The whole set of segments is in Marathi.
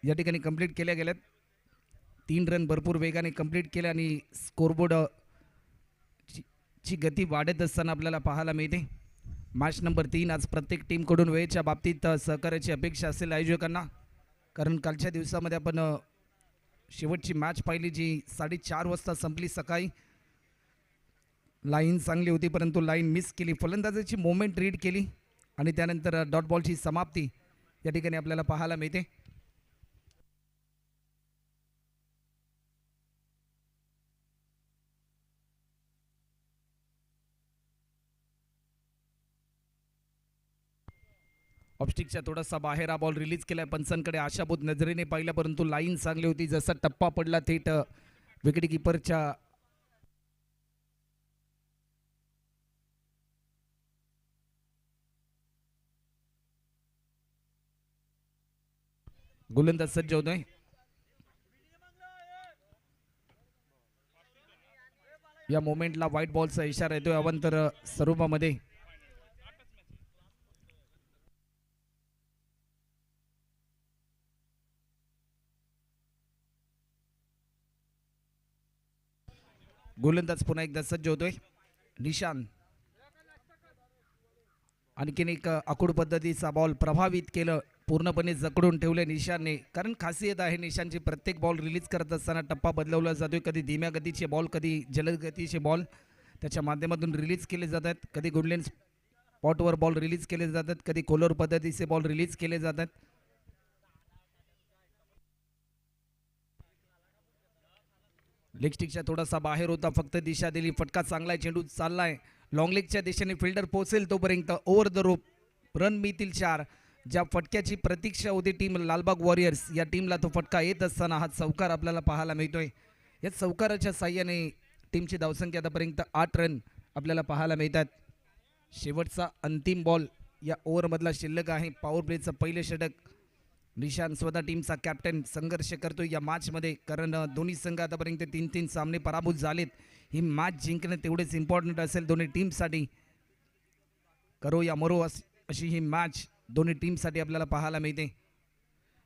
या ठिकाणी कंप्लीट केल्या गेल्यात. 3 रन भरपूर वेगाने कंप्लीट केले आणि स्कोरबोर्ड ची गती वाढत असताना आपल्याला पाहायला मिळते. मॅच नंबर 3 आज प्रत्येक टीमकडून वेळेच्या बाबतीत सहकार्याची अपेक्षा असेल आयोजकांना, कारण कालच्या दिवसामध्ये आपण शेवटची मॅच पाहिली जी 4:30 वाजता संपली सकाळी. लाईन चांगली होती परंतु लाईन मिस केली. फलंदाजाची मोमेंट रीड केली आणि त्यानंतर डॉट बॉलची समाप्ती या ठिकाणी आपल्याला पाहायला मिळते. ऑफस्टिकच्या थोडासा बाहेर हा बॉल रिलीज केलाय. पंचांकडे आशाभूत नजरेने पाहिला परंतु लाईन चांगली होती. जसा टप्पा पडला थेट विकेट किपरच्या गोलंदाज सज्ज होतोय. या मोमेंटला व्हाईट बॉलचा इशारा येतोय अवांतर स्वरूपामध्ये. गोलंदाज पुन्हा एकदा सज्ज होतोय. निशान आणखीन एक आखूड पद्धतीचा बॉल प्रभावित केलं, पूर्णपणे जकडून ठेवले निशानने. कारण खासियत आहे निशानची, प्रत्येक बॉल रिलीज करत असताना टप्पा बदलवला जातोय. कधी धीम्या गतीचे बॉल, कधी जलद गतीचे बॉल त्याच्या माध्यमातून रिलीज केले जातात. कधी गुडलेन स्पॉटवर बॉल रिलीज केले जातात, कधी कोलर पद्धतीचे बॉल रिलीज केले जातात. लेग स्टिकच्या थोडासा बाहेर होता, फक्त दिशा दिली. फटका चांगला आहे, चेंडू चाललाय लॉंग लेगच्या दिशेने. फिल्डर पोहोचेल तोपर्यंत ओव्हर द रोप रन मिळतील 4. ज्या फटक्याची प्रतीक्षा होती टीम लालबाग वॉरियर्स, या टीमला तो फटका येत असताना हा चौकार आपल्याला पाहायला मिळतोय. या चौकाराच्या साह्याने टीमची धावसंख्या आतापर्यंत 8 रन आपल्याला पाहायला मिळतात. शेवटचा अंतिम बॉल या ओव्हरमधला शिल्लक आहे. पॉवर प्लेचं पहिले षटक. निशान स्वतः टीमचा कॅप्टन संघर्ष करतोय या मॅचमध्ये, कारण दोन्ही संघ आतापर्यंत 3-3 सामने पराभूत झालेत. ही मॅच जिंकणं तेवढेच इम्पॉर्टंट असेल दोन्ही टीमसाठी. करो या मरो अशी ही मॅच दोन्ही टीमसाठी आपल्याला पाहायला मिळते.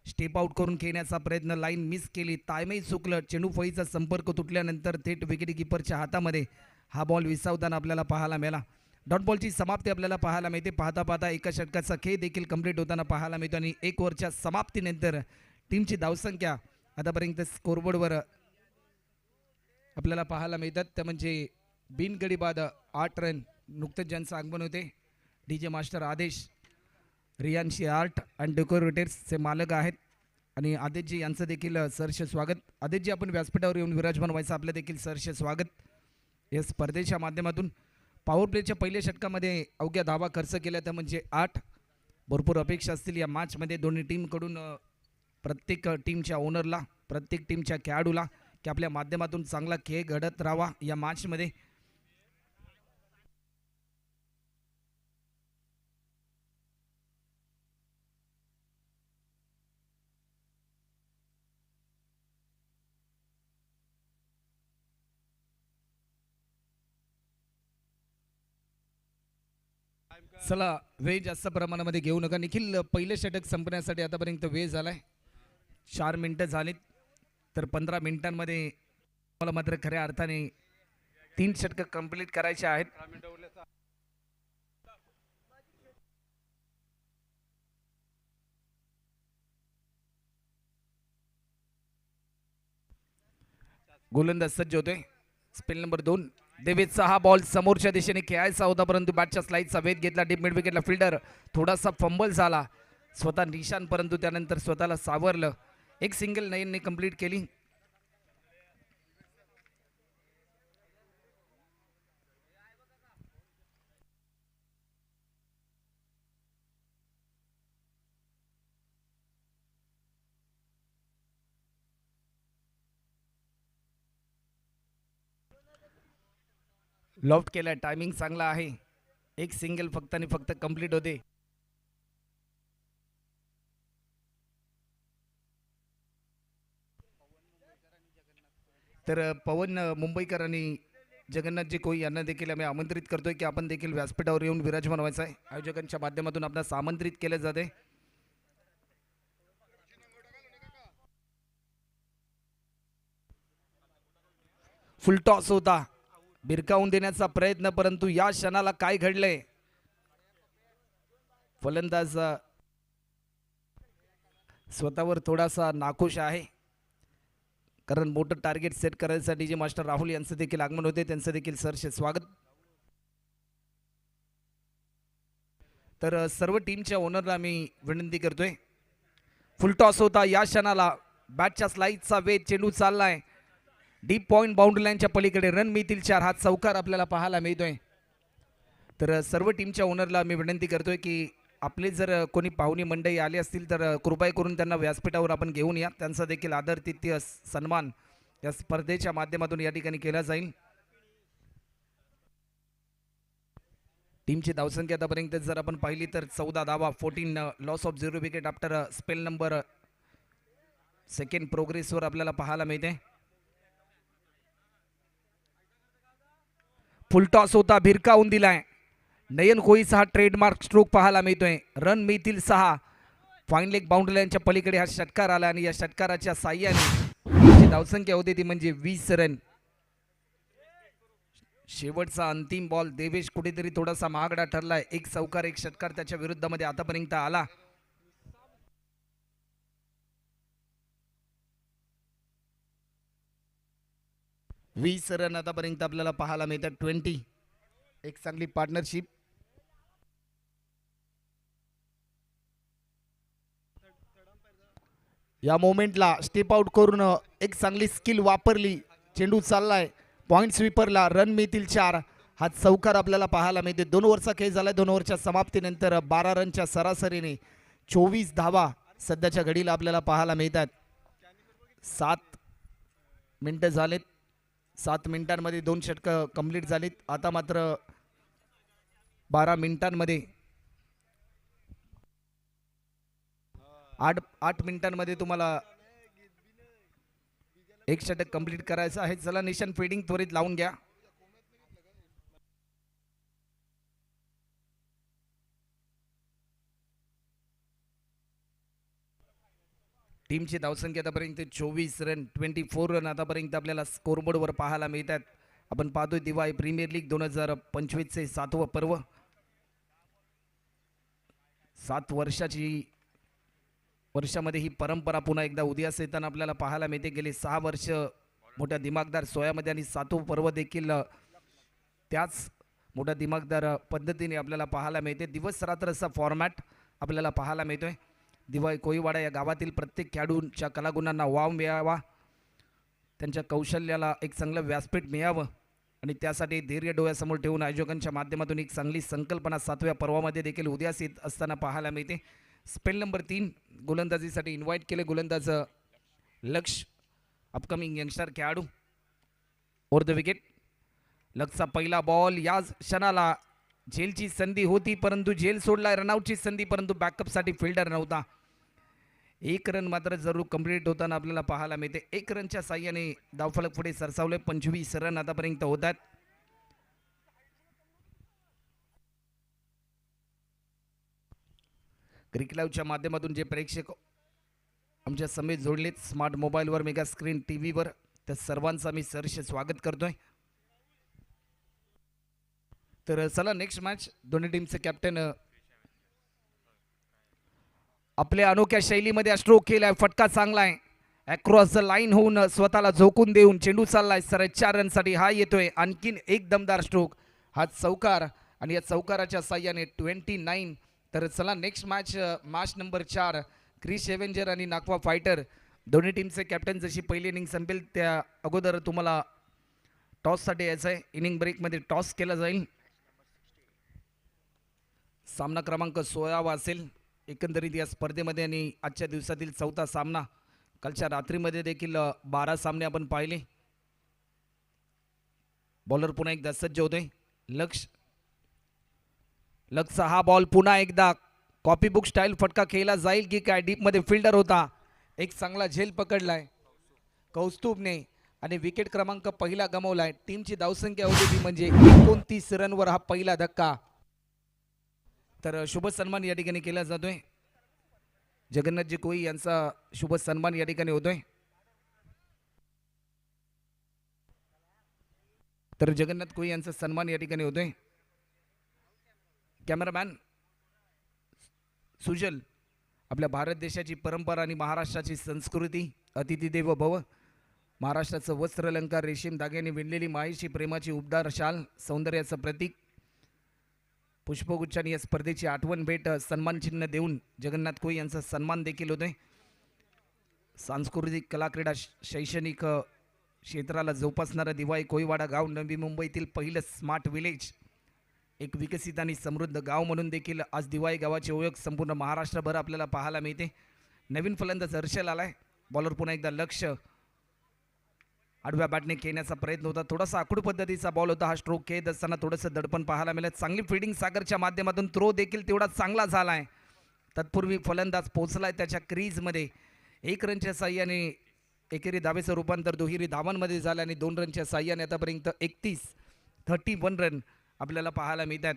स्टेप आउट करून खेळण्याचा प्रयत्न, लाईन मिस केली, तायमही चुकलं. चेंडू फळीचा संपर्क तुटल्यानंतर थेट विकेट किपरच्या हातामध्ये हा बॉल विसावताना आपल्याला पाहायला मिळाला. डॉट बॉलची समाप्ती आपल्याला पाहायला मिळते. पाहता पाहता एका षटकाचा खेळ देखील कंप्लीट होताना पाहायला मिळतो आणि 1 ओव्हरच्या समाप्तीनंतर टीमची धावसंख्या आतापर्यंत स्कोरबोर्डवर आपल्याला पाहायला मिळतात. त्या म्हणजे बिनगडी बाद 8 रन. नुकतंच ज्यांचं आगमन होते DJ मास्टर आदेश, रियांशी आर्ट अँड डेकोरेटर्सचे मालक आहेत आणि आदेशजी यांचं देखील सहर्ष स्वागत. आदेशजी आपण व्यासपीठावर येऊन विराजमान व्हायचं आपलं देखील सहर्ष स्वागत. या स्पर्धेच्या माध्यमातून पॉवर प्लेच्या पहिल्या षटकामध्ये अवघ्या धावा खर्च केल्या त्या म्हणजे 8. भरपूर अपेक्षा असतील या मॅचमध्ये दोन्ही टीमकडून. प्रत्येक टीमच्या ओनरला, प्रत्येक टीमच्या खेळाडूला की आपल्या माध्यमातून चांगला खेळ घडत राहावा या मॅचमध्ये. चला वेळ जास्त प्रमाणामध्ये घेऊ नका. निखिल पहिलं षटक संपण्यासाठी आतापर्यंत वेळ झालाय. 4 मिनिटं झालीत तर 15 मिनिटांमध्ये मला मात्र खऱ्या अर्थाने 3 षटकं कंप्लीट करायचे आहेत. गोलंदाज सज्ज होतोय. स्पेल नंबर 2 देवेचा हा बॉल समोरच्या दिशेने खेळायचा होता परंतु बॅटच्या स्लाईडचा वेध घेतला. डीप मिड विकेटला फिल्डर थोडासा फंबल झाला स्वतः निशान, परंतु त्यानंतर स्वतःला सावरलं. एक सिंगल नयनने कंप्लीट केली. लॉफ्ट केलाय, टायमिंग चांगला आहे. एक सिंगल फक्त आणि फक्त कंप्लीट होते. तर पवन मुंबईकर आणि जगन्नाथजी कोई यांना देखील आम्ही आमंत्रित करतोय की आपण देखील व्यासपीठावर येऊन विराजमान व्हायचं आहे. आयोजकांच्या माध्यमातून आपल्याला आमंत्रित केले जाते. फुल टॉस होता, भिरकावून देण्याचा प्रयत्न, परंतु या क्षणाला काय घडलंय, फलंदाज स्वतःवर थोडासा नाखुश आहे, कारण मोठं टार्गेट सेट करायसाठी जे मास्टर राहुल यांचं देखील आगमन होते, त्यांचं देखील सरसे स्वागत. तर सर्व टीमच्या ओनरला मी विनंती करतोय, फुल टॉस होता, या क्षणाला बॅटच्या स्लाइसचा वेग, चेंडू चाललाय डीप पॉइंट बाउंड्री लाईनच्या पलीकडे, रन मिळतील 4, हा चौकार आपल्याला पाहायला मिळतोय. तर सर्व टीमच्या ओनरला मी विनंती करतोय की आपले जर कोणी पाहुणी मंडळी आली असतील तर कृपया करून त्यांना व्यासपीठावर आपण घेऊन या, त्यांचा देखील आदर तिथ्य सन्मान या स्पर्धेच्या माध्यमातून या ठिकाणी केला जाईल. टीमची धावसंख्या आतापर्यंत जर आपण पाहिली तर 14 धावा, 14 loss of 0 wicket after spell number second प्रोग्रेसवर आपल्याला पाहायला मिळते. फुल टॉस होता, भिरकावून दिलाय, नयन कोळीचा हा ट्रेडमार्क स्ट्रोक पाहायला मिळतोय, रन मिळतील 6, फाईन लेग बाउंड्री लाईनच्या पलीकडे हा षटकार आला आणि या षटकाराच्या साह्याने जी धावसंख्या होती ती म्हणजे 20 रन. शेवटचा अंतिम बॉल देवेश कुठेतरी थोडासा महागडा ठरलाय, एक चौकार एक षटकार त्याच्या विरुद्धमध्ये आतापर्यंत आला. वीस रन आतापर्यंत आपल्याला पाहायला मिळतात, 20, एक चांगली पार्टनरशिप. या मोमेंटला स्टेप आउट करून एक चांगली स्किल वापरली, चेंडू चाललाय पॉइंट स्वीपरला, रन मिळतील 4, हा चौकार आपल्याला पाहायला मिळते. 2 ओव्हरचा खेळ झालाय, 2 ओव्हरच्या समाप्तीनंतर 12 रनच्या सरासरीने 24 धावा सध्याच्या घडीला आपल्याला पाहायला मिळतात. 7 मिनिटं झालेत, 7 मिनिटांमध्ये 2 षटकं कंप्लीट झालीत. आता मात्र 12 मिनिटांमध्ये 8 मिनिटांमध्ये तुम्हाला एक षटक कंप्लीट करायचं आहे. चला निशान फिडिंग त्वरित लावून घ्या. टीमची धावसंख्या आतापर्यंत 24 रन, 24 रन आतापर्यंत आपल्याला स्कोरबोर्डवर पाहायला मिळतात. आपण पाहतोय दिवाळी प्रीमियर लीग 2025चे 7वं पर्व, 7 वर्षामध्ये ही परंपरा पुन्हा एकदा उदयास येताना आपल्याला पाहायला मिळते. गेले 6 वर्ष मोठ्या दिमागदार सोयामध्ये आणि 7वं पर्व देखील त्याच मोठ्या दिमागदार पद्धतीने आपल्याला पाहायला मिळते. दिवस रात्र असा फॉर्मॅट आपल्याला पाहायला मिळतोय. दिवाळी कोळीवाडा या गावातील प्रत्येक खेळाडूंच्या कलागुणांना वाव मिळावा, त्यांच्या कौशल्याला एक चांगलं व्यासपीठ मिळावं आणि त्यासाठी धैर्य डोळ्यासमोर ठेवून आयोजकांच्या माध्यमातून एक चांगली संकल्पना 7व्या पर्वामध्ये देखील उदयास येत असताना पाहायला मिळते. स्पेल नंबर 3 गोलंदाजीसाठी इन्व्हाइट केले गोलंदाज लक्ष, अपकमिंग यंगस्टर खेळाडू, ओव्हर द विकेट. लक्षचा पहिला बॉल, या क्षणाला झेलची संधी होती परंतु झेल सोडला, रनआउटची संधी परंतु बॅकअपसाठी फिल्डर नव्हता. 1 रन मात्र जरूर कंप्लीट होताना आपल्याला पाहायला मिळते. 1 रनच्या साह्याने धावफलक पुढे सरसावले. 25 रन आतापर्यंत होतात. क्रिकेट लाईव्हच्या माध्यमातून जे प्रेक्षक आमच्या समेत जोडलेत स्मार्ट मोबाईलवर, मेगा स्क्रीन टीव्हीवर, त्या सर्वांचा मी सहर्ष स्वागत करतोय. तर चला नेक्स्ट मॅच. दोन्ही टीमचे कॅप्टन आपल्या अनोख्या शैलीमध्ये स्ट्रोक केलाय, फटका चांगला आहे, अक्रॉस द लाईन होऊन स्वतःला झोकून देऊन चेंडू चाललाय सरळ 4 रनसाठी. हा येतोय आणखीन एक दमदार स्ट्रोक, हा चौकार आणि या चौकाराच्या साह्याने 29. तर चला नेक्स्ट मॅच नंबर 4, क्रिस एव्हेंजर आणि नाकवा फायटर. दोन्ही टीमचे कॅप्टन जशी पहिली इनिंग संपेल त्या अगोदर तुम्हाला टॉससाठी यायचं आहे. इनिंग ब्रेकमध्ये टॉस केला जाईल. सामना क्रमांक 16 असेल एकंदरीत या स्पर्धेमध्ये आणि आजच्या दिवसातील 4था सामना. कालच्या रात्रीमध्ये देखील 12 सामने आपण पाहिले. बॉलर पुन्हा एकदा सज्ज होतोय. लक्षचा हा बॉल पुन्हा एकदा कॉपी बुक स्टाईल फटका खेळला जाईल की काय. डीपमध्ये फिल्डर होता, एक चांगला झेल पकडलाय कौस्तुभने आणि विकेट क्रमांक पहिला गमावलाय. टीमची धावसंख्या होती ती म्हणजे 29 रनवर हा पहिला धक्का. तर शुभ सन्मान या ठिकाणी केला जातोय. जगन्नाथजी कोळी यांचा शुभ सन्मान या ठिकाणी होतोय. तर जगन्नाथ कोळी यांचा सन्मान या ठिकाणी होतोय. कॅमेरामॅन सुजल, आपल्या भारत देशाची परंपरा आणि महाराष्ट्राची संस्कृती, अतिथी देव भव, महाराष्ट्राचं वस्त्र अलंकार, रेशीम धाग्याने विणलेली मायेची प्रेमाची उबदार शाल, सौंदर्याचं प्रतीक, पुष्पगुच्छाने या स्पर्धेची आठवण भेट सन्मान चिन्ह देऊन जगन्नाथ कोळी यांचा सन्मान देखील होतोय. सांस्कृतिक कला क्रीडा शैक्षणिक क्षेत्राला जोपासणारा दिवाळी कोळीवाडा गाव नवी मुंबईतील पहिलं स्मार्ट विलेज, एक विकसित आणि समृद्ध गाव म्हणून देखील आज दिवाळी गावाची ओळख संपूर्ण महाराष्ट्रभर आपल्याला पाहायला मिळते. नवीन फलंदाज हर्षल आलाय. बॉलर पुन्हा एकदा लक्ष, आडव्या बॅटने खेळण्याचा प्रयत्न होता. थोडासा आखूड पद्धतीचा बॉल होता. हा स्ट्रोक खेळत असताना थोडंसं दडपण पाहायला मिळालं. चांगली फिल्डिंग सागरच्या माध्यमातून, थ्रो देखील तेवढा चांगला झाला आहे. तत्पूर्वी फलंदाज पोहोचलाय त्याच्या क्रीजमध्ये. 1 रनच्या साह्याने एकेरी धावेचं रूपांतर दुहेरी धावांमध्ये झालं आणि 2 रनच्या साह्याने आतापर्यंत 31 रन आपल्याला पाहायला मिळतात.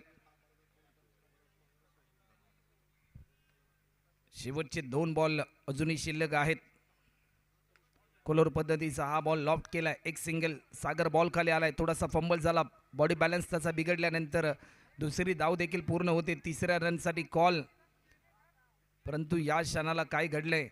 शेवटचे 2 बॉल अजूनही शिल्लक आहेत. कोलोर पद्धतीचा हा बॉल लॉफ्ट केलाय. एक सिंगल. सागर बॉल खाली आलाय. थोडासा फंबल झाला. बॉडी बॅलन्स त्याचा बिघडल्यानंतर दुसरी धाव देखील पूर्ण होते. 3ऱ्या रनसाठी कॉल. परंतु या क्षणाला काय घडलंय,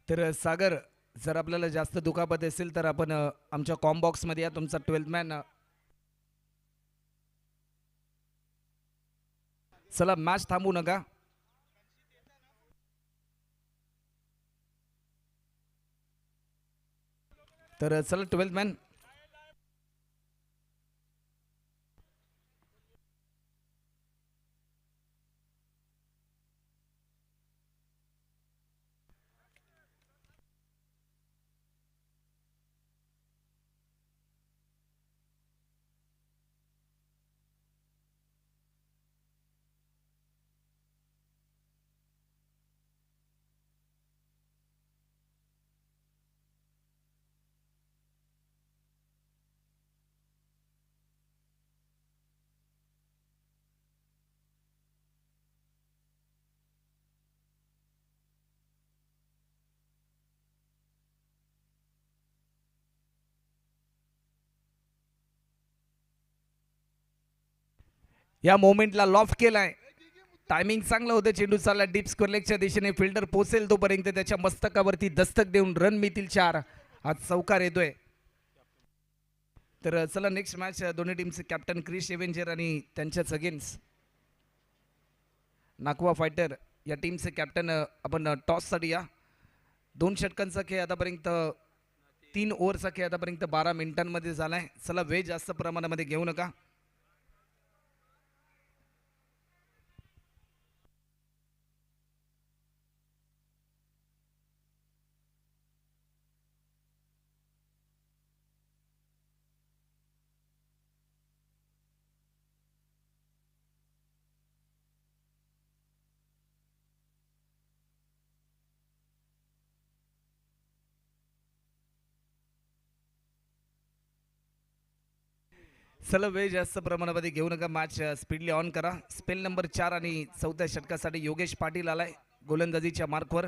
तर सागर, जर आपल्याला जास्त दुखापत असेल तर आपण आमच्या कॉम बॉक्समध्ये या. तुमचा 12th मॅन. चला, मॅच थांबू नका. तर चला 12th मॅन. या मोमेंटला लॉफ्ट केलाय. टायमिंग चांगलं होतं. चेंडू चालला डीप स्क्वेअर लेगच्या दिशेने. फिल्डर पोचेल तोपर्यंत त्याच्या मस्तकावरती दस्तक देऊन रन मिळतील 4. आज चौकार येतोय. तर चला नेक्स्ट मॅच. दोन्ही टीमचे कॅप्टन क्रिस एव्हेंजर आणि त्यांच्याच अगेन्स्ट नाकवा फायटर या टीमचे कॅप्टन. आपण टॉससाठी या. 2 षटकांचा खेळ आतापर्यंत, 3 ओव्हरचा खेळ आतापर्यंत 12 मिनिटांमध्ये झालाय. चला, वेळ जास्त प्रमाणामध्ये घेऊ नका. चला, वेळ जास्त प्रमाणामध्ये घेऊ नका. मॅच स्पीडली ऑन करा. स्पेल नंबर 4 आणि 4थ्या षटकासाठी योगेश पाटील आलाय गोलंदाजीच्या मार्कवर.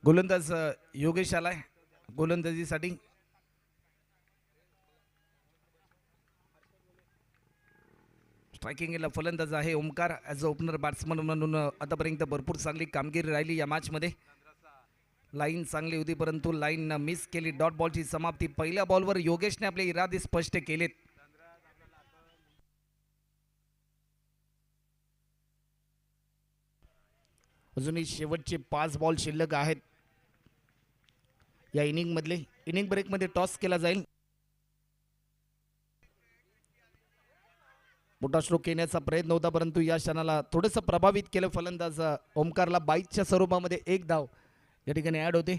गोलंदाज योगेश आलाय गोलंदाजीसाठी. स्ट्रायकिंगला फलंदाज आहे Omkar. As a opener batsman म्हणून आतापर्यंत भरपूर चांगली कामगिरी राहिली या मॅचमध्ये. लाईन चांगली होती परंतु लाईन मिस केली. डॉट बॉलची समाप्ती. पहिल्या बॉलवर योगेशने आपले इरादे स्पष्ट केलेत. अजूनही शेवटचे 5 बॉल शिल्लक आहेत या इनिंगमधले. इनिंग ब्रेकमध्ये टॉस केला जाईल. मोठा स्ट्रोक येण्याचा प्रयत्न होता परंतु या क्षणाला थोडंसं प्रभावित केलं फलंदाज ओमकारला. 22च्या स्वरूपामध्ये 1 धाव. या ठिकाणी ॲड होते.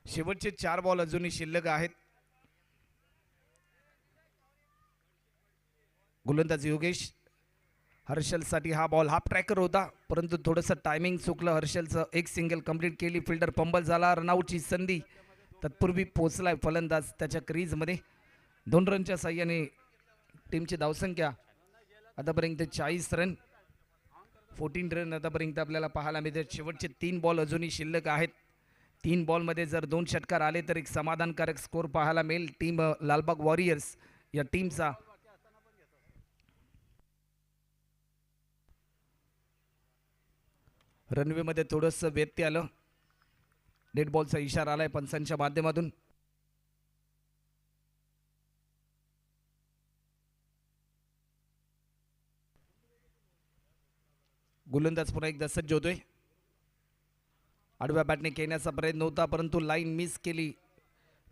शेवटचे 4 बॉल अजूनही शिल्लक आहेत. गोलंदाज योगेश हर्षलसाठी हा बॉल हाफ ट्रॅकर होता, परंतु थोडंसं टायमिंग चुकलं. हर्षलचं एक सिंगल कंप्लीट केली. फिल्डर पंबल झाला. रनआउटची संधी. तत्पूर्वी पोहोचलाय फलंदाज त्याच्या क्रीजमध्ये. 2 रनच्या साह्याने टीमची धावसंख्या आतापर्यंत 40 रन, 14 रन आतापर्यंत आपल्याला पाहायला मिळते. शेवटचे 3 बॉल अजूनही शिल्लक आहेत. 3 बॉलमध्ये जर 2 षटकार आले तर एक समाधानकारक स्कोर पाहायला मिळेल टीम लालबाग वॉरियर्स या टीमचा. रनवेमध्ये थोडंसं व्यत्यय आलं. डेड बॉलचा इशारा आलाय पंचांच्या माध्यमातून. गोलंदाज पुन्हा एकदा सज्ज होतोय. आडव्या बॅटने खेळण्याचा प्रयत्न होता, परंतु लाईन मिस केली.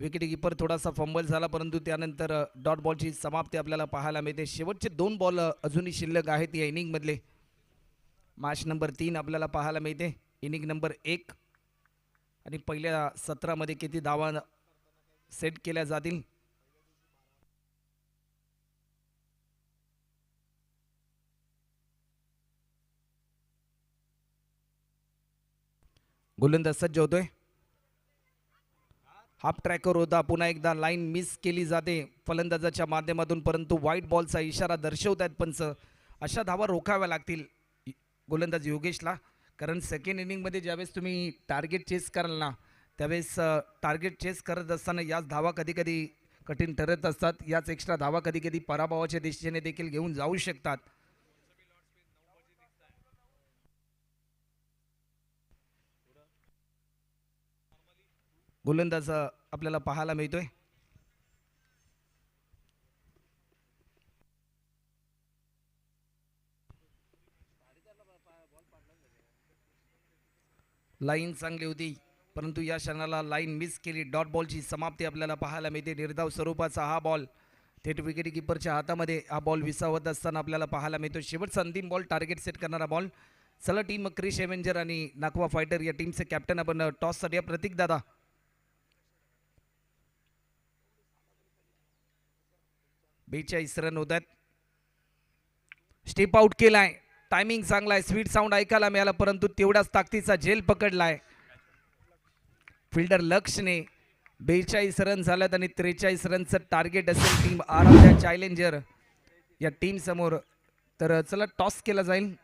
विकेट कीपर थोडासा फंबल झाला, परंतु त्यानंतर डॉट बॉलची समाप्ती आपल्याला पाहायला मिळते. शेवटचे 2 बॉल अजूनही शिल्लक आहेत या इनिंगमधले. मॅच नंबर 3 आपल्याला पाहायला मिळते. इनिंग नंबर 1 आणि पहिल्या 17 किती धावा सेट केल्या जातील. गोलंदाज सज्ज होतोय. हाफ ट्रॅकर होता. पुन्हा एकदा लाईन मिस केली जाते फलंदाजाच्या माध्यमातून, परंतु व्हाईट बॉलचा इशारा दर्शवत आहेत पंच. अशा धावा रोखाव्या लागतील गोलंदाज योगेशला, कारण सेकंड इनिंगमध्ये ज्यावेळेस तुम्ही टार्गेट चेस कराल ना, त्यावेळेस टार्गेट चेस करत असताना याच धावा कधी कधी कठीण ठरत असतात. याच एक्स्ट्रा धावा कधी कधी पराभवाच्या दिशेने देखील घेऊन जाऊ शकतात. गोलंदाज आपल्याला पाहायला मिळतोय. लाईन चांगली होती, परंतु या क्षणाला लाईन मिस केली. डॉट बॉलची समाप्ती आपल्याला पाहायला मिळते. निर्धाव स्वरूपाचा हा बॉल थेट विकेट किपरच्या हातामध्ये हा बॉल विसावत असताना आपल्याला पाहायला मिळतो. शेवटचा अंतिम बॉल टार्गेट सेट करणारा बॉल. चला टीम क्रिश एव्हेंजर आणि नाकवा फायटर या टीमचे कॅप्टन आपण टॉससाठी प्रतीक दादा. 42 रन होत आहेत. स्टेप आउट केलाय. टायमिंग चांगला आहे. स्वीट साऊंड ऐकायला मिळाला, परंतु तेवढाच ताकदीचा झेल पकडलाय फिल्डर लक्षने. 42 रन झाल्यात आणि 43 रनचं टार्गेट असेल टीम आराध्या चॅलेंजर या टीम समोर. तर चला टॉस केला जाईल.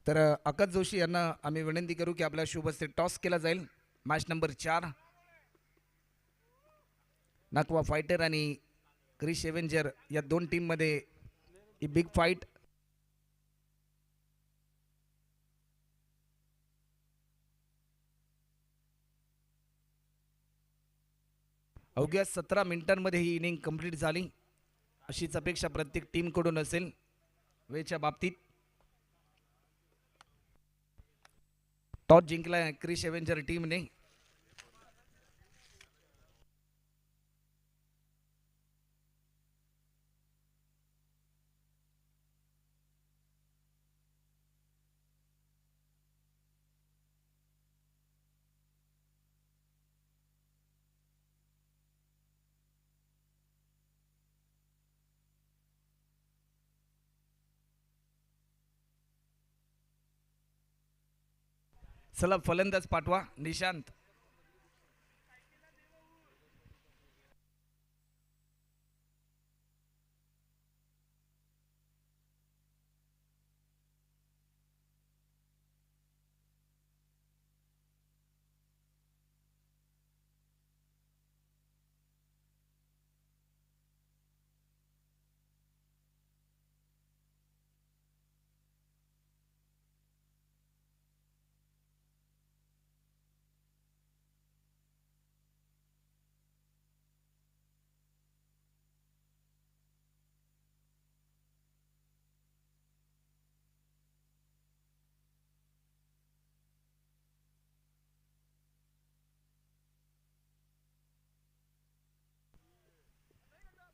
तर अकज जोशी यांना आम्ही विनंती करू की आपल्या शुभ हस्ते टॉस केला जाईल. मॅच नंबर 4 नाकवा फायटर आणि क्रिश एव्हेंजर या 2 टीममध्ये ही बिग फाईट. अवघ्या 17 मिनिटांमध्ये ही इनिंग कंप्लीट झाली, अशीच अपेक्षा प्रत्येक टीमकडून असेल वेळेच्या बाबतीत. टॉस जिंकला क्रिश एव्हेंजर टीमने. चला फलंदाज पाठवा निशांत.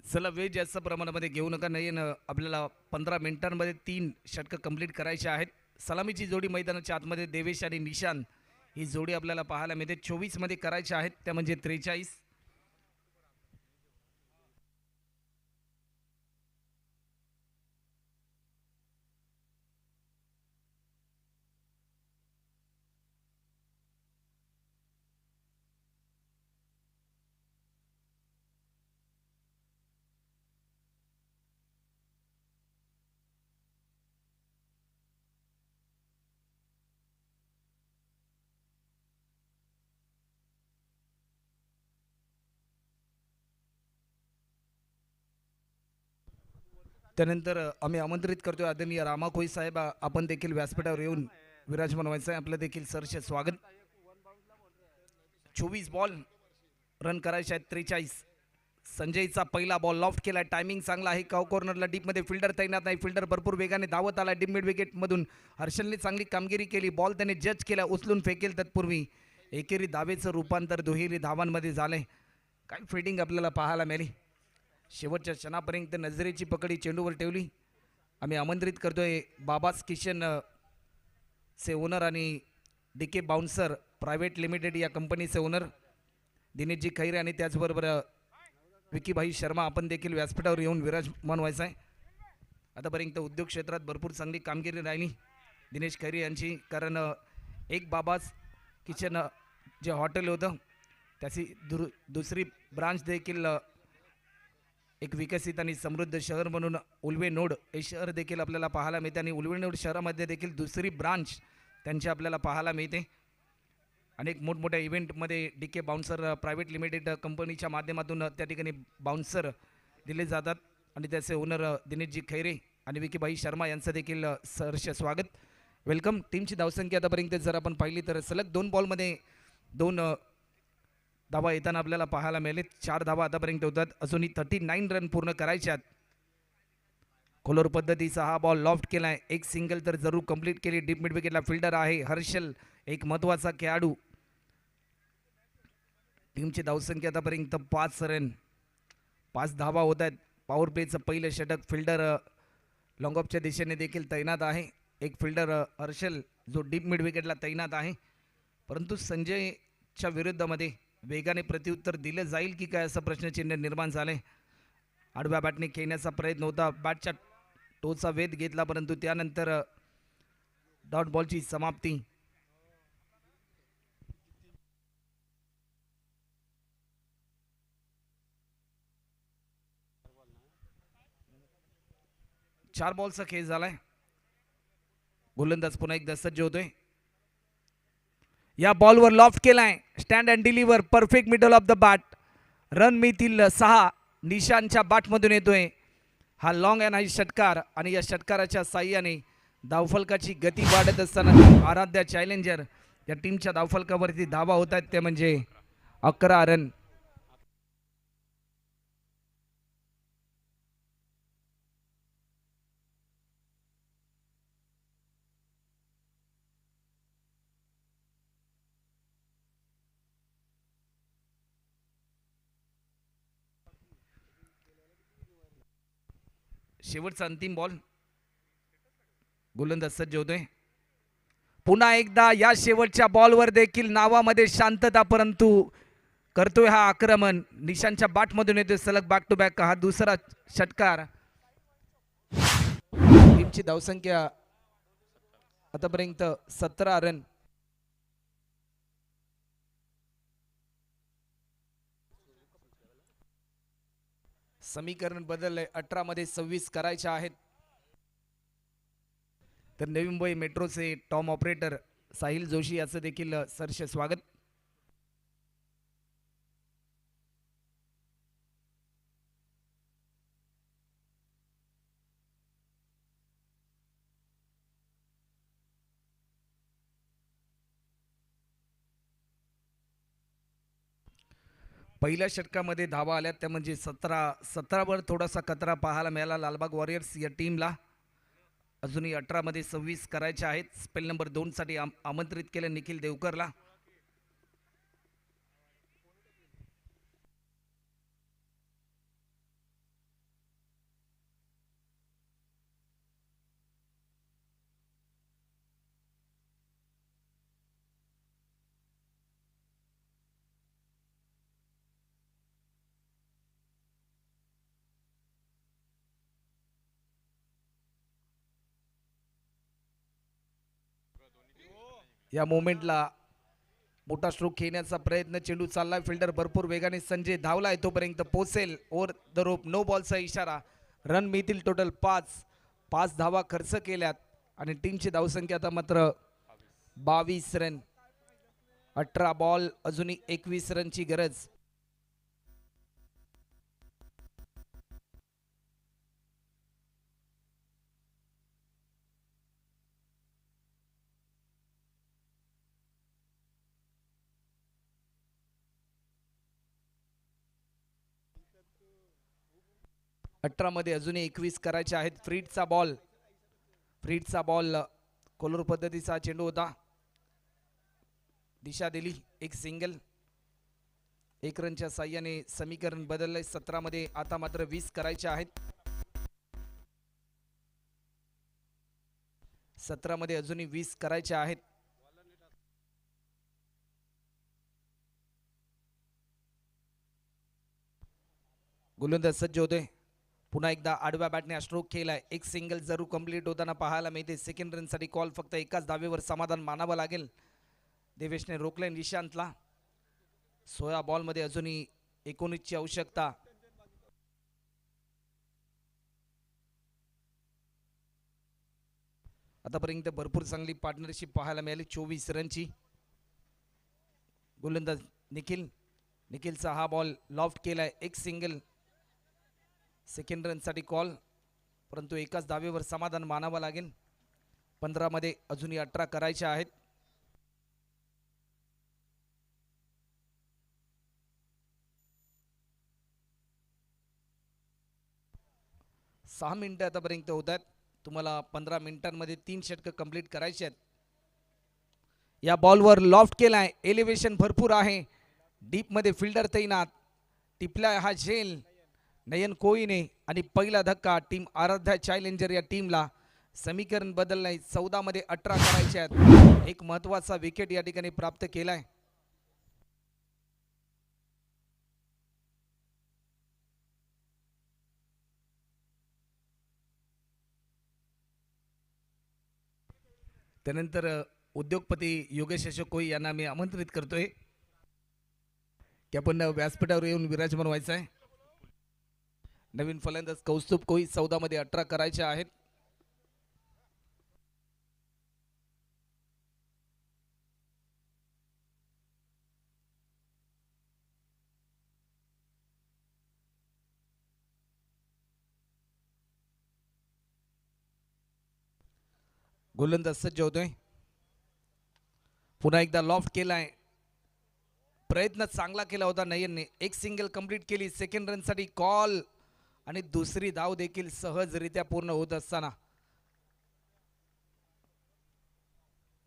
चला वेळ जास्त प्रमाणामध्ये घेऊ नका. नाही आपल्याला 15 मिनिटांमध्ये 3 षटकं कंप्लीट करायचे आहेत. सलामीची जोडी मैदानाच्या आतमध्ये देवेश आणि निशांत ही जोडी आपल्याला पाहायला मिळते. 24 मध्ये करायच्या आहेत, त्या म्हणजे 43. त्यानंतर आम्ही आमंत्रित करतोय आदरणीय रामा कोई साहेब, आपण देखील व्यासपीठावर येऊन विराजमान व्हायचं आहे. आपलं देखील सरचे स्वागत. 24 बॉल रन करायचे आहेत. 43. संजयचा पहिला बॉल लॉफ्ट केला. टायमिंग चांगला आहे. काव कॉर्नरला डीपमध्ये फिल्डर तैनात नाही. फिल्डर भरपूर वेगाने धावत आला. डीप मिड विकेटमधून हर्षलने चांगली कामगिरी केली. बॉल त्याने जज केला, उचलून फेकेल तत्पूर्वी एकेरी धावेचं रूपांतर दुहेरी धावांमध्ये झालंय. काय फिल्डिंग आपल्याला पाहायला मिळाली. शेवटच्या क्षणापर्यंत नजरेची पकडी चेंडूवर ठेवली. आम्ही आमंत्रित करतोय बाबास किशन चे ओनर आणि डीके बाउन्सर प्रायव्हेट लिमिटेड या कंपनीचे ओनर दिनेशजी खैरे आणि त्याचबरोबर विकीभाई शर्मा, आपण देखील व्यासपीठावर येऊन विराजमान व्हायचं आहे. आतापर्यंत उद्योग क्षेत्रात भरपूर चांगली कामगिरी राहिली दिनेश खैरे यांची, कारण एक बाबास किचन जे हॉटेल होतं त्याची दुसरी ब्रांच देखील एक विकसित आणि समृद्ध शहर म्हणून उल्वेनोड हे शहर देखील आपल्याला पाहायला मिळते आणि उल्वेनोड शहरामध्ये देखील दुसरी ब्रांच त्यांची आपल्याला पाहायला मिळते. अनेक मोठमोठ्या इव्हेंटमध्ये डीके बाउन्सर प्रायव्हेट लिमिटेड कंपनीच्या माध्यमातून त्या ठिकाणी बाउन्सर दिले जातात आणि त्याचे ओनर दिनेशजी खैरे आणि विकीभाई शर्मा यांचं देखील सहर्ष स्वागत. वेलकम. टीमची धावसंख्या आतापर्यंत जर आपण पाहिली तर सलग 2 बॉलमध्ये 2 धावा येताना आपल्याला पाहायला मिळाले. 4 धावा आतापर्यंत होतात. अजूनही 39 रन पूर्ण करायच्यात. कोलर पद्धतीचा हा बॉल लॉफ्ट केलाय. एक सिंगल तर जरूर कंप्लीट केली. डीप मिड विकेटला फिल्डर आहे हर्षल, एक महत्त्वाचा खेळाडू. टीमची धावसंख्या आतापर्यंत 5 रन, 5 धावा होत आहेत. पॉवर प्लेचं पहिलं षटक फिल्डर लॉंग ऑफच्या दिशेने देखील तैनात आहे. एक फिल्डर हर्षल जो डीप मिड विकेटला तैनात आहे. परंतु संजयच्या विरुद्धमध्ये वेगाने प्रत्युत्तर दिलं जाईल की काय असं प्रश्नचिन्ह निर्माण झाले. आडव्या बॅटने खेळण्याचा प्रयत्न होता. बॅटच्या टोचा वेध घेतला, परंतु त्यानंतर डॉट बॉलची समाप्ती. चार बॉलचा खेळ झालाय. गोलंदाज पुन्हा एकदा सज्ज होतोय. या बॉलवर लॉफ्ट केलाय. Stand and deliver perfect middle of the bat. Run मिळतील 6. निशांच्या बॅटमधून येतोय हा लॉंग अँड हाय षटकार आणि या षटकाराच्या साह्याने धावफलकाची गती वाढत असताना आराध्या चॅलेंजर या टीमच्या धावफलकावरती धावा होत आहेत, ते म्हणजे 11 रन. शेवटचा अंतिम बॉल. गोलंदाज सज्ज होतोय. पुन्हा एकदा या शेवटच्या बॉलवर देखील नावामध्ये शांतता, परंतु करतोय हा आक्रमण. निशांच्या बॅटमधून येतोय सलग बॅक टू बॅक हा दुसरा षटकार. टीमची धावसंख्या आतापर्यंत 17 रन. समीकरण बदललंय. 18 मध्ये 26 करायचे आहेत. तर नवी मुंबई मेट्रोचे टॉम ऑपरेटर साहिल जोशी याचं देखील सरस स्वागत. पहिल्या षटकामध्ये धावा आल्या त्या म्हणजे 17वर थोडासा कचरा पाहायला मिळाला लालबाग वॉरियर्स या टीमला. अजूनही 18 मध्ये 26 करायचे आहेत. स्पेल नंबर 2 साठी आमंत्रित केलं निखिल देवकरला. या मोमेंटला मोठा स्ट्रोक खेळण्याचा प्रयत्न, चेंडू चाललाय, फिल्डर भरपूर वेगाने, संजय धावलाय, तोपर्यंत पोसेल ओव्हर द रोप, नो बॉलचा इशारा. रन मिळतील टोटल 5 धावा खर्च केल्यात आणि टीमची धावसंख्या आता मात्र 22 रन. 18 बॉल, अजूनही 21 रनची गरज. मध्ये अजूनही 21 करायचे आहेत. फ्रीडचा बॉल कोलर पद्धतीचा चेंडू होता, दिशा दिली, एक सिंगल. 1 रनच्या साह्याने समीकरण बदललंय. 17 मध्ये आता मात्र 20 करायचे आहेत. 17 मध्ये अजूनही 20 करायचे आहेत. गोलंदाज सज्ज होते. पुन्हा एकदा आडव्या बॅटने स्ट्रोक केलाय, एक सिंगल जरूर कंप्लीट होताना पाहायला मिळते. सेकंड रनसाठी कॉल, फक्त एकाच धावेवर समाधान मानावं लागेल. देवेशने रोखले निशांतला. 16 बॉलमध्ये अजूनही 19ची आवश्यकता. आतापर्यंत भरपूर चांगली पार्टनरशिप पाहायला मिळाली. 24 रनची. गोलंदाज निखिलचा हा बॉल लॉफ्ट केलाय, एक सिंगल. सेकंड रनसाठी कॉल, परंतु एकाच धावेवर समाधान मानावं लागेल. 15 मध्ये अजूनही 18 करायचे आहेत. सहा मिनिटं आतापर्यंत होत आहेत. तुम्हाला 15 मिनिटांमध्ये 3 षटकं कंप्लीट करायचे आहेत. या बॉलवर लॉफ्ट केलाय, एलिव्हेशन भरपूर आहे. डीप मध्ये फिल्डर तैनात, टिपलाय हा झेल नयन कोईने आणि पहिला धक्का टीम आराध्या चॅलेंजर या टीमला. समीकरण बदललंय, 14 मध्ये 18 करायचे आहेत. एक महत्वाचा विकेट या ठिकाणी प्राप्त केलाय. त्यानंतर उद्योगपती योगेश अशोक कोई यांना मी आमंत्रित करतोय की आपण व्यासपीठावर येऊन विराजमान व्हायचं आहे. नवीन फलंदाज कौस्तुभ कोई, 14 मध्ये 18 करायचे आहेत. गोलंदाज सज्ज होतोय. पुन्हा एकदा लॉफ्ट केलाय, प्रयत्न चांगला केला होता नयनने, एक सिंगल कंप्लीट केली. सेकंड रनसाठी कॉल आणि दुसरी धाव देखील सहजरित्या पूर्ण होत असताना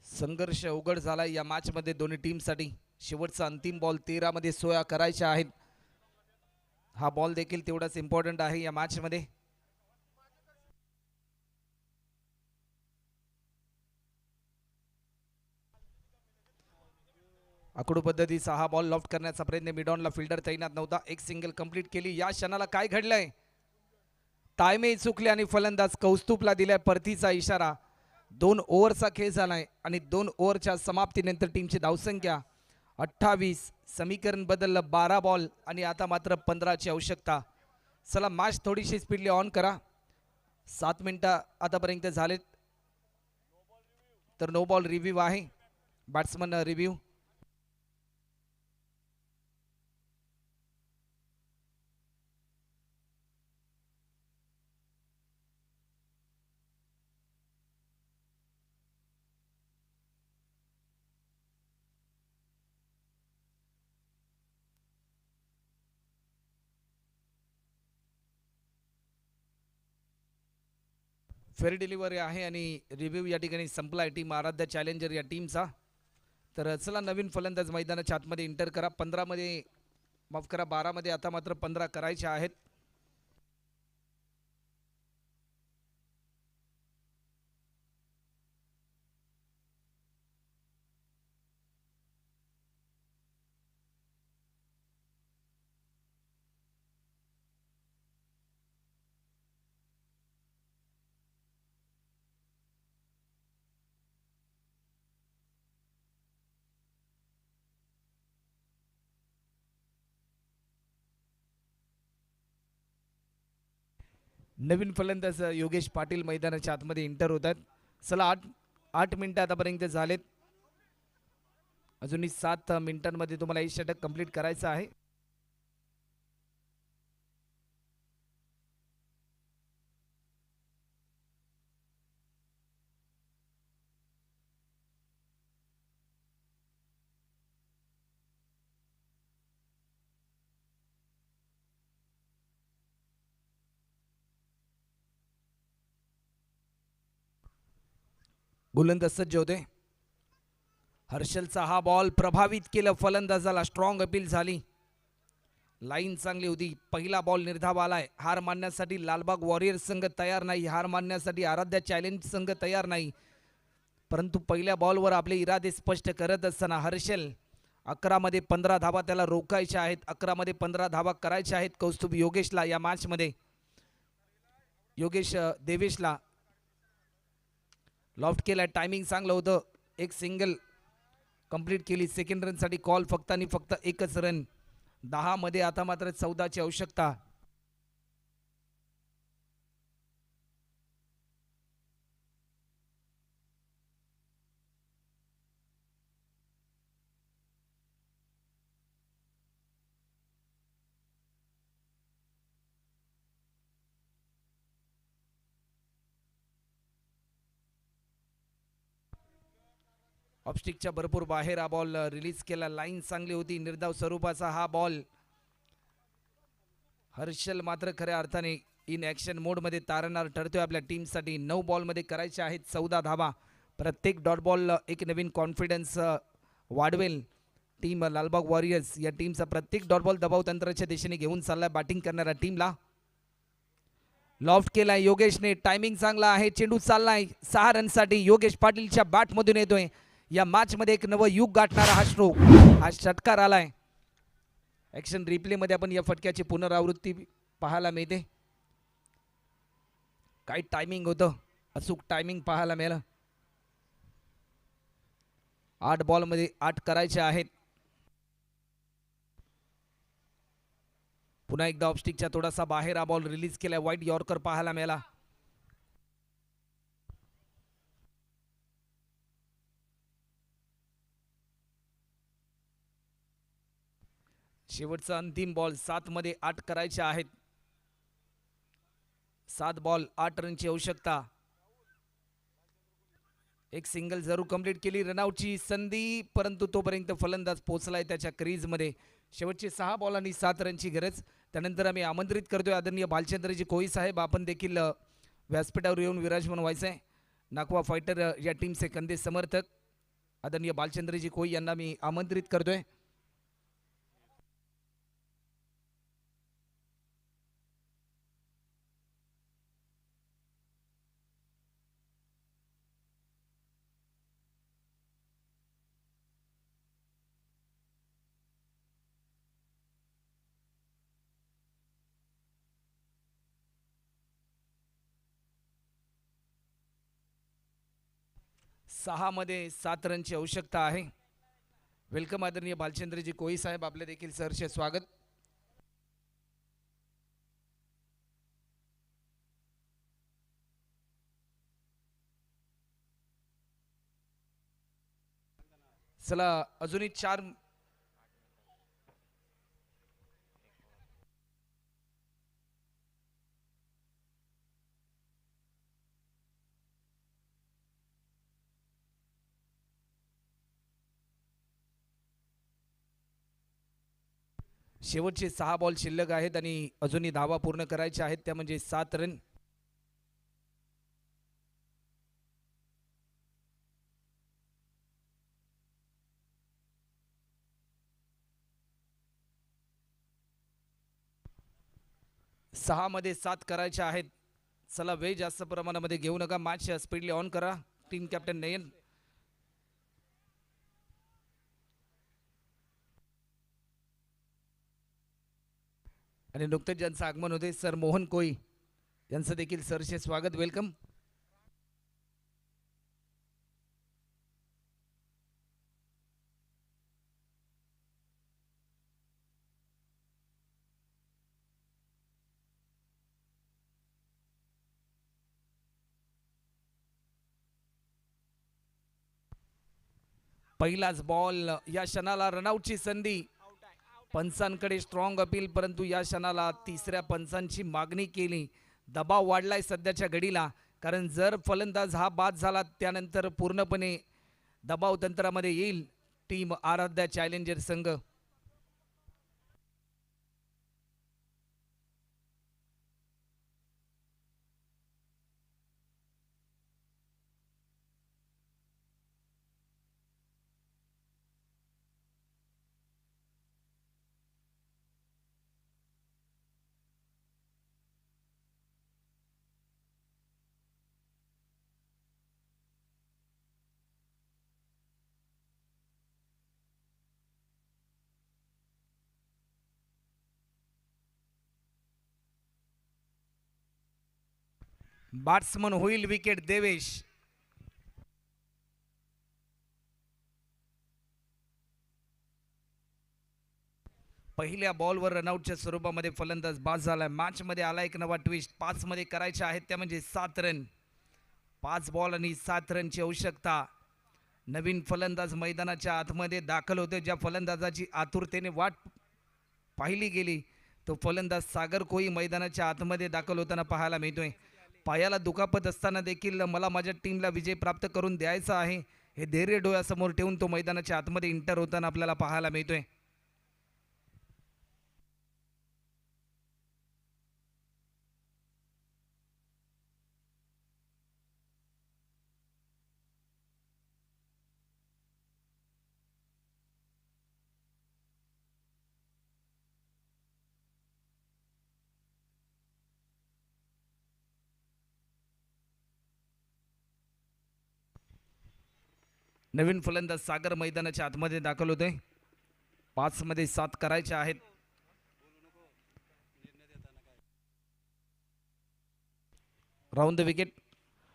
संघर्ष उघड झालाय या मॅच मध्ये दोन्ही टीमसाठी. शेवटचा अंतिम बॉल 13 मध्ये 16 करायचे आहेत. हा बॉल देखील तेवढाच इम्पॉर्टंट आहे या मॅच मध्ये. आकडू पद्धतीचा हा बॉल लॉफ्ट करण्याचा प्रयत्न, मिडॉनला फिल्डर तैनात नव्हता, एक सिंगल कंप्लीट केली. या क्षणाला काय घडलंय, टाइमही चुकले आणि फलंदाज कौस्तुभला दिलाय परतीचा इशारा. 2 ओव्हरचा खेळ झालाय आणि 2 ओव्हरच्या समाप्तीनंतर टीमची धावसंख्या 28. समीकरण बदललं, 12 बॉल आणि आता मात्र 15ची आवश्यकता. चला मॅच थोडीशी स्पीडली ऑन करा. 7 मिनिटं आतापर्यंत झालेत. तर नो बॉल रिव्ह्यू आहे, बॅट्समन रिव्ह्यू. फेअर डिलिव्हरी आहे आणि रिव्ह्यू या ठिकाणी संपलाय टीम आराध्या चॅलेंजर या टीमचा. तर चला नवीन फलंदाज मैदानाच्या आतमध्ये इंटर करा. 15 मध्ये माफ करा, 12 मध्ये आता मात्र 15 करायचे आहेत. नवीन फलंदाज योगेश पाटील मैदानाच्या आतमध्ये एंटर होतात. चला 8 मिनिटं आतापर्यंत झालेत. अजूनही 7 मिनिटांमध्ये तुम्हाला हे षटक कंप्लीट करायचं आहे. गोलंदाज सज्ज होते. हर्षलचा हा बॉल प्रभावित केलं फलंदाजाला. स्ट्रॉंग अपील झाली. लाईन चांगली होती. पहिला बॉल निर्धाव आलाय. हार मानण्यासाठी लालबाग वॉरियर्स संघ तयार नाही. हार मानण्यासाठी आराध्या चॅलेंज संघ तयार नाही. परंतु पहिल्या बॉलवर आपले इरादे स्पष्ट करत असताना हर्षल 11 मध्ये 15 धावा त्याला रोखायच्या आहेत. 11 मध्ये 15 धावा करायच्या आहेत. कौस्तुभ योगेशला या मॅच मध्ये. योगेश देवेशला लॉफ्ट केला. टायमिंग चांगलं होतं. एक सिंगल कंप्लीट केली. सेकंड रनसाठी कॉल फक्त आणि फक्त एकच रन. 10 मध्ये आता मात्र 14ची आवश्यकता. ऑफस्टिकच्या भरपूर बाहेर हा बॉल रिलीज केला. लाईन चांगली होती. निर्धाव स्वरूपाचा हा बॉल. हर्षल मात्र खऱ्या अर्थाने इन ॲक्शन मोडमध्ये तारणार ठरतोय. आपल्या टीमसाठी 9 बॉलमध्ये करायचे आहेत 14 धावा. प्रत्येक डॉट बॉल एक नवीन कॉन्फिडन्स वाढवेल. टीम लालबाग वॉरियर्स या टीमचा प्रत्येक डॉट बॉल दबाव तंत्राच्या दिशेने घेऊन चाललाय बॅटिंग करणाऱ्या टीमला. लॉफ्ट केलाय योगेशने. टायमिंग चांगला आहे. चेंडू चाललाय 6 रनसाठी. योगेश पाटीलच्या बॅटमधून येतोय. या मॅचमध्ये एक नवं युग गाठणारा हा स्ट्रोक, हा षटकार आलाय. ॲक्शन रिप्लेमध्ये आपण या फटक्याची पुनरावृत्ती पाहायला मिळते. काय टायमिंग होतं. अचूक टायमिंग पाहायला मिळालं. 8 बॉलमध्ये 8 करायचे आहेत. पुन्हा एकदा ऑफस्टिकच्या थोडासा बाहेर हा बॉल रिलीज केलाय. वाईट यॉर्कर पाहायला मिळाला. शेवटचा अंतिम बॉल. 7 मध्ये 8 करायचे आहेत. 7 बॉल 8 रनची आवश्यकता. एक सिंगल जरूर कंप्लीट केली. रनआउटची संधी, परंतु तोपर्यंत फलंदाज पोहोचलाय त्याच्या क्रीजमध्ये. शेवटचे 6 बॉल आणि 7 रनची गरज. त्यानंतर आम्ही आमंत्रित करतोय आदरणीय भालचंद्रजी कोळी साहेब. आपण देखील व्यासपीठावर येऊन विराजमान व्हायचंय. नाकवा फायटर या टीमचे कंदे समर्थक आदरणीय भालचंद्रजी कोळी यांना मी आमंत्रित करतोय. सहा मध्ये 7 रनची आवश्यकता आहे. वेलकम आदरणीय भालचंद्रजी कोळी साहेब. आपले देखील सहर्ष स्वागत. चला अजूनही 4 शेवटचे 6 बॉल शिल्लक आहेत आणि अजूनही धावा पूर्ण करायच्या आहेत. त्या म्हणजे 7 रन. सहा मध्ये 7 करायच्या आहेत. चला वेळ जास्त प्रमाणामध्ये घेऊ नका. मॅच स्पीडली ऑन करा. टीम कॅप्टन नयन. आणि नुकतेच ज्यांचं आगमन होते सर मोहन कोळी यांचं देखील सरसे स्वागत. वेलकम. पहिलाच बॉल, या क्षणाला रनआउटची संधी. पंचांकडे स्ट्रॉंग अपील, परंतु या क्षणाला तिसऱ्या पंचांची मागणी केली. दबाव वाढलाय सध्याच्या घडीला, कारण जर फलंदाज हा बाद झाला त्यानंतर पूर्णपणे दबाव तंत्रामध्ये येईल टीम आराध्या चॅलेंजर संघ. बॅट्समन होईल विकेट देवेश. पहिल्या बॉलवर रनआउटच्या स्वरूपामध्ये फलंदाज बाद झाला. मॅच मध्ये आला एक नवा ट्विस्ट. 5 मध्ये करायचे आहेत त्या म्हणजे 7 रन. 5 बॉल आणि 7 रनची आवश्यकता. नवीन फलंदाज मैदानाच्या आतमध्ये दाखल होते. ज्या फलंदाजाची आतुरतेने वाट पाहिली गेली तो फलंदाज सागर कोळी मैदानाच्या आतमध्ये दाखल होताना पाहायला मिळतोय. पायाला दुखापत असताना देखील मला माझ्या टीमला विजय प्राप्त करून द्यायचा आहे हे धैर्य डोळ्यासमोर ठेवून तो मैदानाच्या आतमध्ये इंटर होताना आपल्याला पाहायला मिळतोय. नवीन फलंदाज सागर मैदानाच्या आतमध्ये दाखल होते. 5 मध्ये 7 करायचे आहेत. Round the wicket.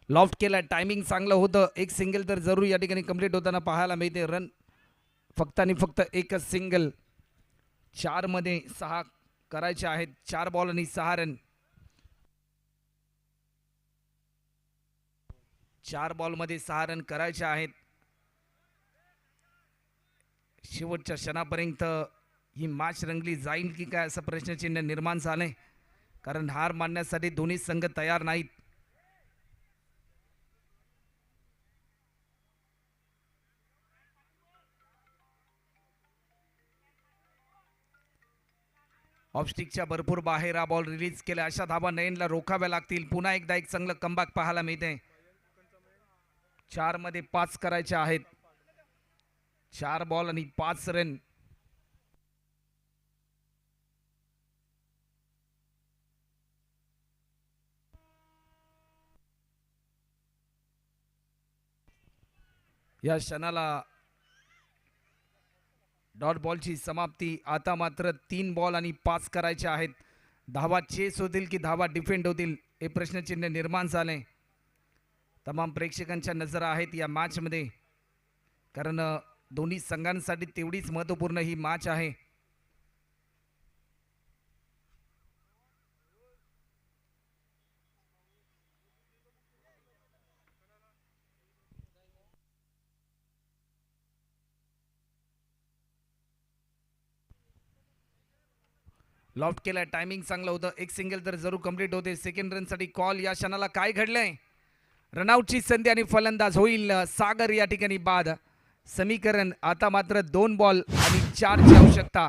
लॉफ्ट केला. टायमिंग चांगलं होतं. एक सिंगल तर जरूर या ठिकाणी कंप्लीट होताना पाहायला मिळते. रन फक्त आणि फक्त एकच सिंगल. 4 मध्ये 6 करायचे आहेत. 4 बॉल आणि 6 रन. 4 बॉल मध्ये 6 रन करायचे आहेत. शेवटच्या क्षणापर्यंत ही मॅच रंगली जाईल की काय असं प्रश्नचिन्ह निर्माण झालंय, कारण हार मानण्यासाठी दोन्ही संघ तयार नाहीत. ऑफस्टिकच्या भरपूर बाहेर हा बॉल रिलीज केला. अशा धावा नयनला रोखाव्या लागतील. पुन्हा एकदा एक चांगलं कमबॅक पाहायला मिळते. 4 मध्ये 5 करायचे आहेत. 4 बॉल आणि 5 रन. या क्षणाला डॉट बॉलची समाप्ती. आता मात्र 3 बॉल आणि 5 करायचे आहेत. धावा चेस होतील की धावा डिफेंड होतील हे प्रश्नचिन्ह निर्माण झाले. तमाम प्रेक्षकांच्या नजरा आहेत या मॅचमध्ये, कारण दोन्ही संघांसाठी तेवढीच महत्त्वपूर्ण ही मॅच आहे. लॉफ्ट केलाय. टायमिंग चांगलं होतं. एक सिंगल तर जरूर कंप्लीट होते. सेकंड रनसाठी कॉल. या क्षणाला काय घडलंय? रनआउटची संधी आणि फलंदाज होईल सागर या ठिकाणी बाद. समीकरण आता मात्र 2 बॉल आणि 4ची आवश्यकता.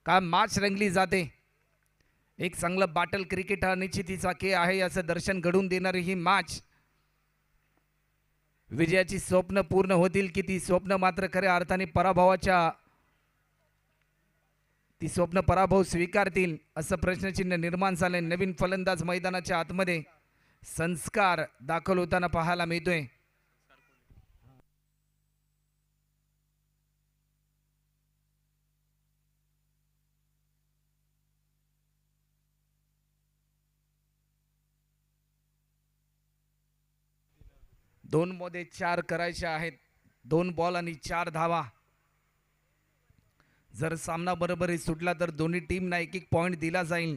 का मॅच रंगली जाते. एक चांगलं बॅटल क्रिकेट हा निश्चितीचा खेळ आहे याचं दर्शन घडवून देणारी ही मॅच. विजयाची स्वप्न पूर्ण होतील की ती स्वप्न मात्र खऱ्या अर्थाने ती स्वप्न पराभव स्वीकारतील असं प्रश्नचिन्ह निर्माण झाले. नवीन फलंदाज मैदानाच्या आतमध्ये संस्कार दाखल होताना पाहायला मिळतोय. दोन मध्ये 4 करायचे आहेत. 2 बॉल आणि 4 धावा. जर सामना बरोबरी सुटला तर दोन्ही टीमना एक एक पॉइंट दिला जाईल.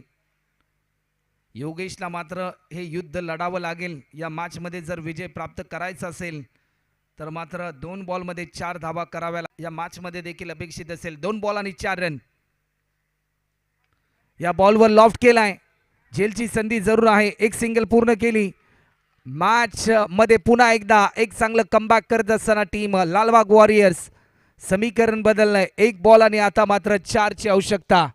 योगेशला मात्र हे युद्ध लढावं लागेल. या मॅचमध्ये जर विजय प्राप्त करायचा असेल तर मात्र 2 बॉलमध्ये 4 धावा कराव्या या मॅचमध्ये देखील अपेक्षित असेल. 2 बॉल आणि 4 रन. या बॉलवर लॉफ्ट केलाय. झेलची संधी जरूर आहे. एक सिंगल पूर्ण केली. मॅच मध्ये पुन्हा एकदा एक चांगलं कमबॅक करत असताना टीम लालबाग वॉरियर्स. समीकरण बदललंय. 1 बॉल आणि आता मात्र 4 ची आवश्यकता.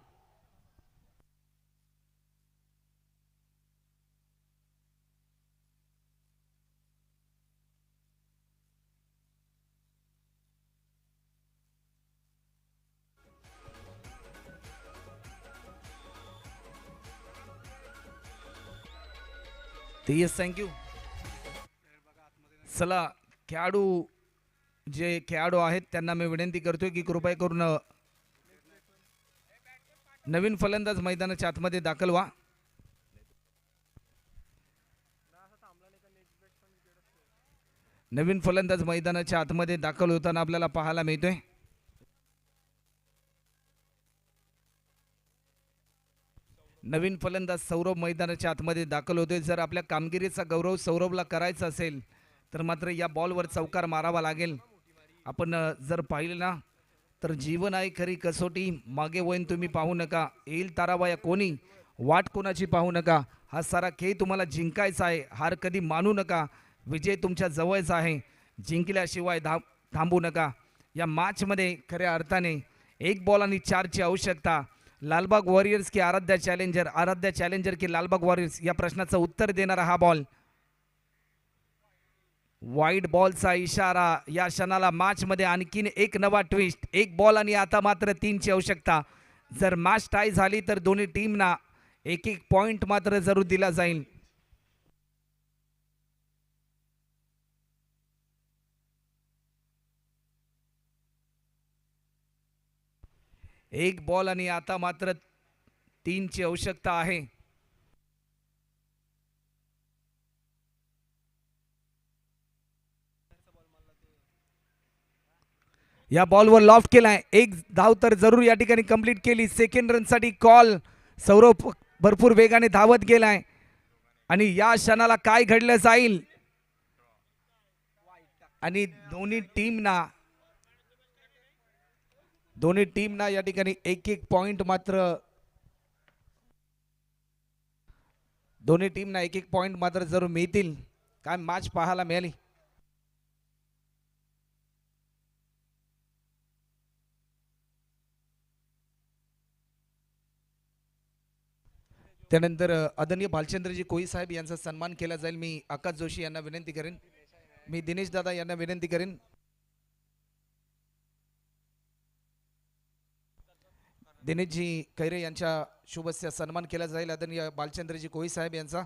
Yes thank you. चला खेळाडू जे खेळाडू आहेत त्यांना मी विनंती करतोय की कृपया करून नवीन फलंदाज मैदानाच्या आतमध्ये दाखल व्हा. नवीन फलंदाज मैदानाच्या आतमध्ये दाखल होताना आपल्याला पाहायला मिळतोय. नवीन फलंदाज सौरभ मैदानाच्या आतमध्ये दाखल होतोय. जर आपल्या कामगिरीचा गौरव सौरभला करायचा असेल तर मात्र या बॉलवर चौकार मारावा लागेल. आपण जर पाहिलं ना तर जीवन आहे खरी कसोटी. मागे वळून तुम्ही पाहू नका. येईल तारावाया कोणी, वाट कोणाची पाहू नका. हा सारा खेळ तुम्हाला जिंकायचा आहे. हार कधी मानू नका. विजय तुमच्या जवळच आहे. जिंकल्याशिवाय थांबू नका. या मॅचमध्ये खऱ्या अर्थाने 1 बॉल आणि 4 ची आवश्यकता. लालबाग वॉरियर्स की आराध्या चॅलेंजर की लालबाग वॉरियर्स या प्रश्नाचं उत्तर देणारा हा बॉल. वाईड बॉलचा इशारा. या क्षणाला मॅच मध्ये आणखीन एक नवा ट्विस्ट. 1 बॉल आणि आता मात्र 3 ची आवश्यकता. जर मॅच टाय झाली तर दोन्ही टीमना 1-1 पॉइंट मात्र जरूर दिला जाईल. एक बॉल आणि आता मात्र 3 ची आवश्यकता आहे. या बॉलवर लॉफ्ट केलाय. 1 धाव तर जरूर या ठिकाणी कंप्लीट केली. सेकंड रन साठी कॉल. सौरभ भरपूर वेगाने धावत गेलाय आणि या क्षणाला काय घडलं जाईल आणि दोन्ही टीमना या ठिकाणी 1-1 पॉइंट मात्र दोन्ही टीमना 1-1 पॉइंट मात्र जरूर मिळतील. काय मॅच पाहायला मिळाली. त्यानंतर आदरणीय भालचंद्रजी कोळी साहेब यांचा सन्मान केला जाईल. मी आकाश जोशी यांना विनंती करेन. मी दिनेश दादा यांना विनंती करेन. दिनेशजी खैरे यांच्या शुभस्य सन्मान केला जाईल. आदरणीय भालचंद्रजी कोळी साहेब यांचा.